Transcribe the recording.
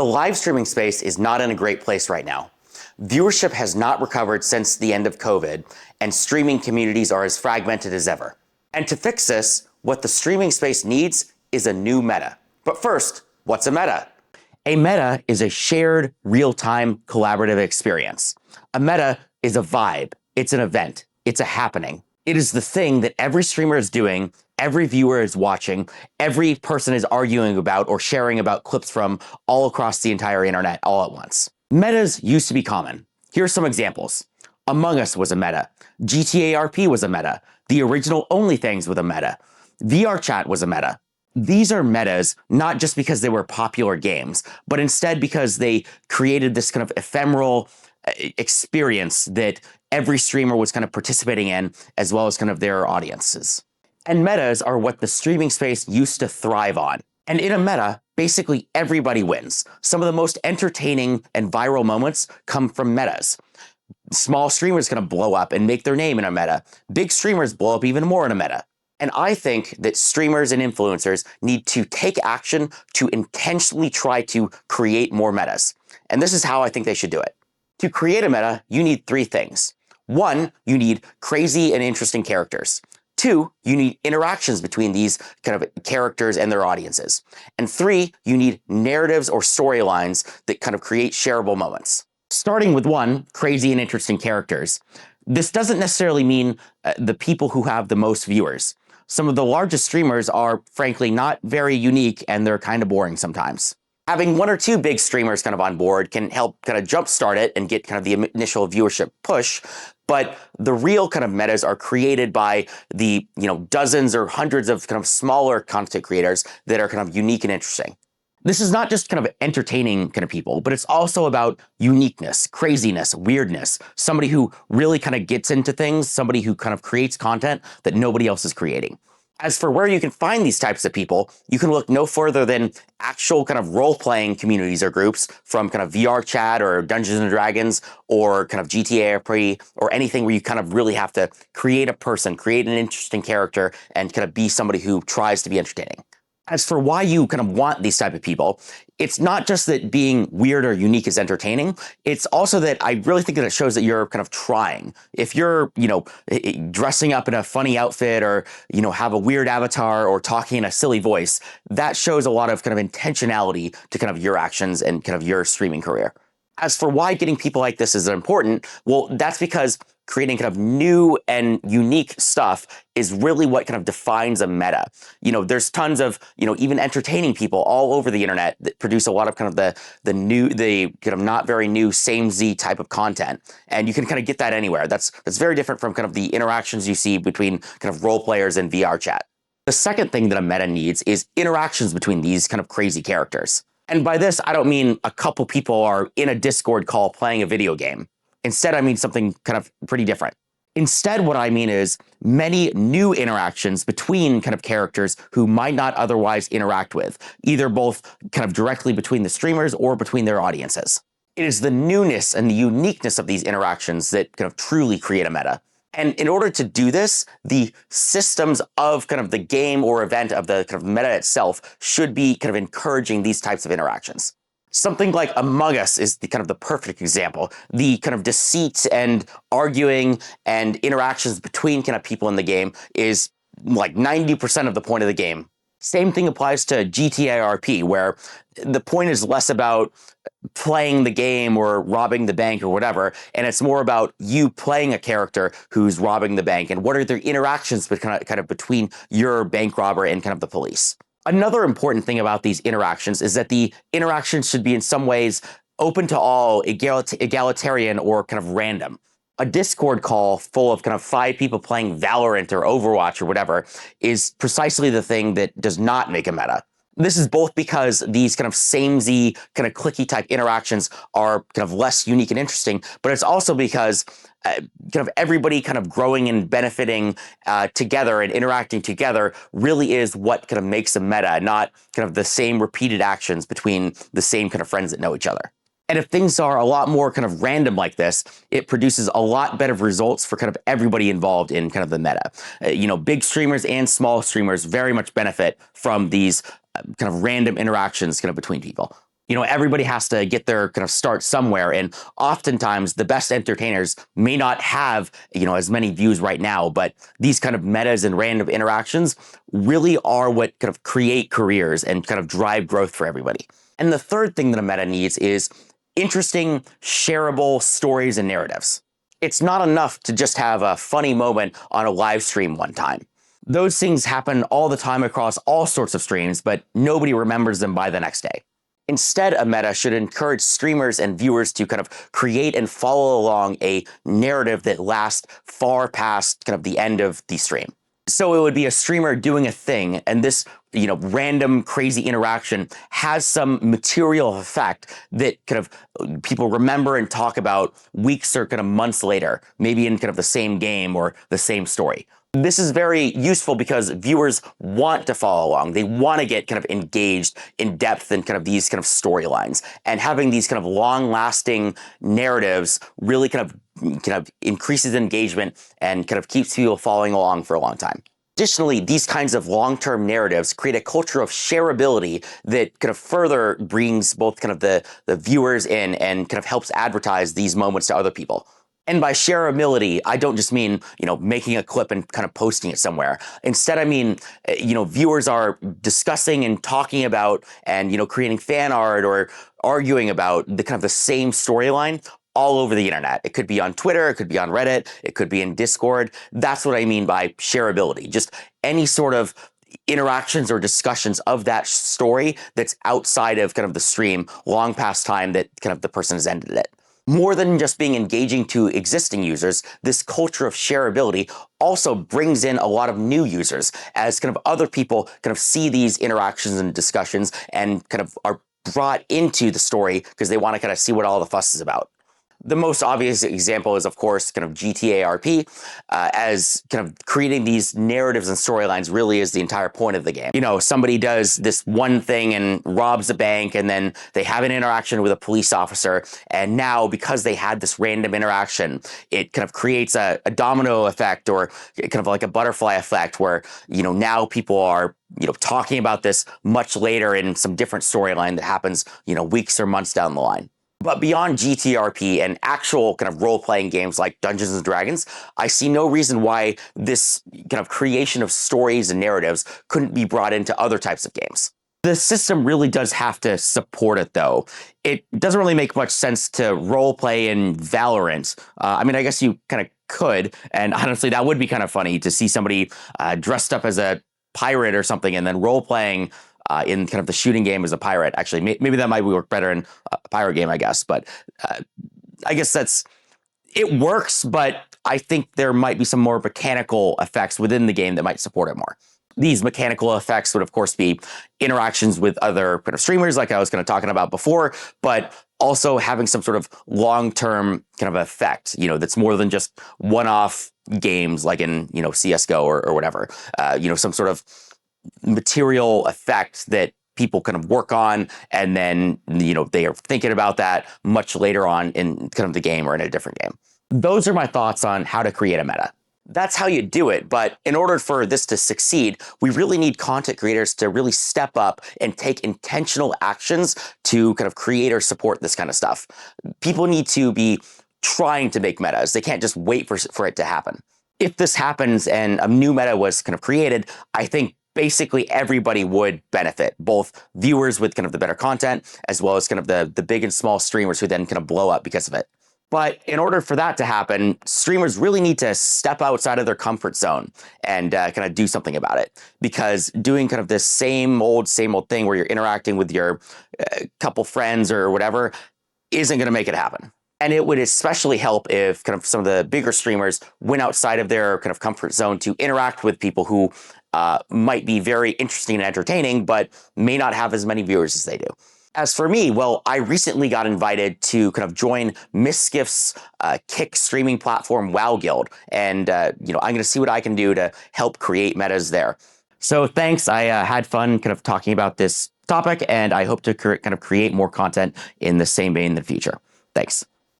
The live streaming space is not in a great place right now. Viewership has not recovered since the end of COVID, and streaming communities are as fragmented as ever. And to fix this, what the streaming space needs is a new meta. But first, what's a meta? A meta is a shared, real-time, collaborative experience. A meta is a vibe. It's an event. It's a happening. It is the thing that every streamer is doing, every viewer is watching, every person is arguing about or sharing about clips from all across the entire internet all at once. Metas used to be common. Here are some examples. Among Us was a meta. GTA RP was a meta. The original OnlyThings was a meta. VR chat was a meta. These are metas not just because they were popular games, but instead because they created this kind of ephemeral experience that every streamer was kind of participating in, as well as kind of their audiences. And metas are what the streaming space used to thrive on. And in a meta, basically everybody wins. Some of the most entertaining and viral moments come from metas. Small streamers kind of blow up and make their name in a meta. Big streamers blow up even more in a meta. And I think that streamers and influencers need to take action to intentionally try to create more metas. And this is how I think they should do it. To create a meta, you need three things. One, you need crazy and interesting characters. Two, you need interactions between these kind of characters and their audiences. And three, you need narratives or storylines that kind of create shareable moments. Starting with one, crazy and interesting characters. This doesn't necessarily mean the people who have the most viewers. Some of the largest streamers are, frankly, not very unique, and they're kind of boring sometimes. Having one or two big streamers kind of on board can help kind of jumpstart it and get kind of the initial viewership push. But the real kind of metas are created by the, dozens or hundreds of kind of smaller content creators that are kind of unique and interesting. This is not just kind of entertaining kind of people, but it's also about uniqueness, craziness, weirdness, somebody who really kind of gets into things, somebody who kind of creates content that nobody else is creating. As for where you can find these types of people, you can look no further than actual kind of role-playing communities or groups from kind of VR chat or Dungeons and Dragons or kind of GTA RP or anything where you kind of really have to create a person, create an interesting character, and kind of be somebody who tries to be entertaining. As for why you kind of want these type of people, it's not just that being weird or unique is entertaining. It's also that I really think that it shows that you're kind of trying. If you're, dressing up in a funny outfit or, have a weird avatar or talking in a silly voice, that shows a lot of kind of intentionality to kind of your actions and kind of your streaming career. As for why getting people like this is important, well, that's because creating kind of new and unique stuff is really what kind of defines a meta. There's tons of, even entertaining people all over the internet that produce a lot of kind of the kind of not very new, samey type of content. And you can kind of get that anywhere. That's very different from kind of the interactions you see between kind of role players and VR chat. The second thing that a meta needs is interactions between these kind of crazy characters. And by this, I don't mean a couple people are in a Discord call playing a video game. Instead, I mean something kind of pretty different. Instead, what I mean is many new interactions between kind of characters who might not otherwise interact with, either both kind of directly between the streamers or between their audiences. It is the newness and the uniqueness of these interactions that kind of truly create a meta. And in order to do this, the systems of kind of the game or event of the kind of meta itself should be kind of encouraging these types of interactions. Something like Among Us is the kind of the perfect example. The kind of deceit and arguing and interactions between kind of people in the game is like 90% of the point of the game. Same thing applies to GTA RP, where the point is less about playing the game or robbing the bank or whatever, and it's more about you playing a character who's robbing the bank and what are the interactions kind of between your bank robber and kind of the police. Another important thing about these interactions is that the interactions should be in some ways open to all, egalitarian, or kind of random. A Discord call full of kind of 5 people playing Valorant or Overwatch or whatever is precisely the thing that does not make a meta. This is both because these kind of samey, kind of clicky type interactions are kind of less unique and interesting, but it's also because kind of everybody kind of growing and benefiting together and interacting together really is what kind of makes a meta, not kind of the same repeated actions between the same kind of friends that know each other. And if things are a lot more kind of random like this, it produces a lot better results for kind of everybody involved in kind of the meta. Big streamers and small streamers very much benefit from these kind of random interactions kind of between people. Everybody has to get their kind of start somewhere. And oftentimes the best entertainers may not have, as many views right now, but these kind of metas and random interactions really are what kind of create careers and kind of drive growth for everybody. And the third thing that a meta needs is interesting, shareable stories and narratives. It's not enough to just have a funny moment on a live stream one time. Those things happen all the time across all sorts of streams, but nobody remembers them by the next day. Instead, a meta should encourage streamers and viewers to kind of create and follow along a narrative that lasts far past kind of the end of the stream. So it would be a streamer doing a thing, and this, random crazy interaction has some material effect that kind of people remember and talk about weeks or kind of months later, maybe in kind of the same game or the same story. This is very useful because viewers want to follow along. They want to get kind of engaged in depth in kind of these kind of storylines, and having these kind of long lasting narratives really kind of increases engagement and kind of keeps people following along for a long time. Additionally, these kinds of long-term narratives create a culture of shareability that kind of further brings both kind of the viewers in and kind of helps advertise these moments to other people. And by shareability, I don't just mean, making a clip and kind of posting it somewhere. Instead, I mean, viewers are discussing and talking about and, creating fan art or arguing about the kind of the same storyline all over the internet. It could be on Twitter, it could be on Reddit, it could be in Discord. That's what I mean by shareability. Just any sort of interactions or discussions of that story that's outside of kind of the stream long past time that kind of the person has ended it. More than just being engaging to existing users, this culture of shareability also brings in a lot of new users as kind of other people kind of see these interactions and discussions and kind of are brought into the story because they want to kind of see what all the fuss is about. The most obvious example is, of course, kind of GTA RP, as kind of creating these narratives and storylines really is the entire point of the game. Somebody does this one thing and robs a bank, and then they have an interaction with a police officer, and now because they had this random interaction, it kind of creates a domino effect or kind of like a butterfly effect where, now people are talking about this much later in some different storyline that happens, weeks or months down the line. But beyond GTRP and actual kind of role-playing games like Dungeons and Dragons, I see no reason why this kind of creation of stories and narratives couldn't be brought into other types of games. The system really does have to support it, though. It doesn't really make much sense to role-play in Valorant. I guess you kind of could, and honestly, that would be kind of funny to see somebody dressed up as a pirate or something and then role-playing in kind of the shooting game as a pirate. Actually, maybe that might work better in a pirate game, I guess. But I guess it works, but I think there might be some more mechanical effects within the game that might support it more. These mechanical effects would, of course, be interactions with other kind of streamers, like I was kind of talking about before, but also having some sort of long-term kind of effect, that's more than just one-off games like in, CSGO or whatever, some sort of material effect that people kind of work on, and then, they are thinking about that much later on in kind of the game or in a different game. Those are my thoughts on how to create a meta. That's how you do it, but in order for this to succeed, we really need content creators to really step up and take intentional actions to kind of create or support this kind of stuff. People need to be trying to make metas. They can't just wait for it to happen. If this happens and a new meta was kind of created, I think basically everybody would benefit, both viewers with kind of the better content, as well as kind of the big and small streamers who then kind of blow up because of it. But in order for that to happen, streamers really need to step outside of their comfort zone and kind of do something about it. Because doing kind of this same old thing where you're interacting with your couple friends or whatever isn't going to make it happen. And it would especially help if kind of some of the bigger streamers went outside of their kind of comfort zone to interact with people who might be very interesting and entertaining, but may not have as many viewers as they do. As for me, well, I recently got invited to kind of join Misskiff's kick streaming platform, WoW Guild. And, I'm going to see what I can do to help create metas there. So thanks. I had fun kind of talking about this topic, and I hope to kind of create more content in the same vein in the future. Thanks.